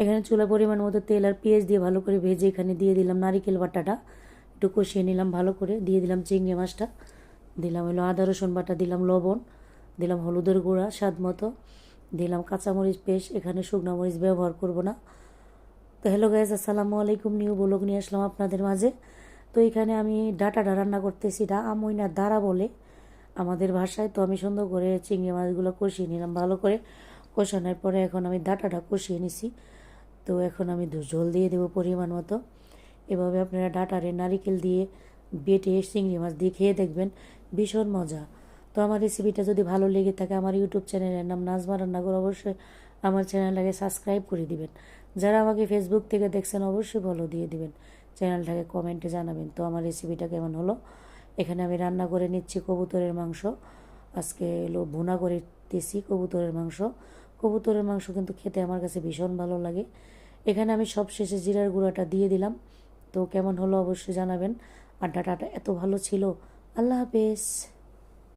এখানে চুলা পরিমাণ মতো তেল আর পেঁয়াজ দিয়ে ভালো করে ভেজে এখানে দিয়ে দিলাম নারিকেল বাটাটা, একটু কষিয়ে নিলাম ভালো করে, দিয়ে দিলাম চিংড়ি মাছটা, দিলাম হলো আদা রসুন বাটা, দিলাম লবণ, দিলাম হলুদের গুঁড়া স্বাদ মতো, দিলাম কাঁচামরিচ পেস্ট, এখানে শুকনো মরিচ ব্যবহার করব না। তো হ্যালো গাইজ, আসসালামু আলাইকুম, নিউ ব্লগ নিয়ে আসলাম আপনাদের মাঝে। তো এখানে আমি ডাটাটা রান্না করতেছি, আমইনা দাঁড়া বলে আমাদের ভাষায়। তো আমি সুন্দর করে চিংড়ি মাছগুলো কষিয়ে নিলাম ভালো করে, কষানোর পরে এখন আমি ডাটাটা কষিয়ে নিছি। তো এখন আমি ঝোল দিয়ে দেবো পরিমাণ মতো। এভাবে আপনারা ডাটারে নারিকেল দিয়ে বেটে চিংড়ি মাছ দিয়ে খেয়ে দেখবেন, ভীষণ মজা। তো আমার রেসিপিটা যদি ভালো লেগে থাকে, আমার ইউটিউব চ্যানেলের নাম নাজমা রান্নাঘর, অবশ্যই আমার চ্যানেলটাকে সাবস্ক্রাইব করে দিবেন। যারা আমাকে ফেসবুক থেকে দেখছেন অবশ্যই ফলো দিয়ে দিবেন, চ্যানেলটাকে কমেন্টে জানাবেন তো আমার রেসিপিটা কেমন হলো। এখানে আমি রান্না করে নিচ্ছি কবুতরের মাংস, আজকে এলো ভুনা করে দিয়েছি কবুতরের মাংস। কবুতরের মাংস কিন্তু খেতে আমার কাছে ভীষণ ভালো লাগে। এখানে আমি সব শেষে জিরার গুঁড়াটা দিয়ে দিলাম। তো কেমন হলো অবশ্যই জানাবেন। আর ডাটাটা এত ভালো ছিল। আল্লাহ হাফেজ।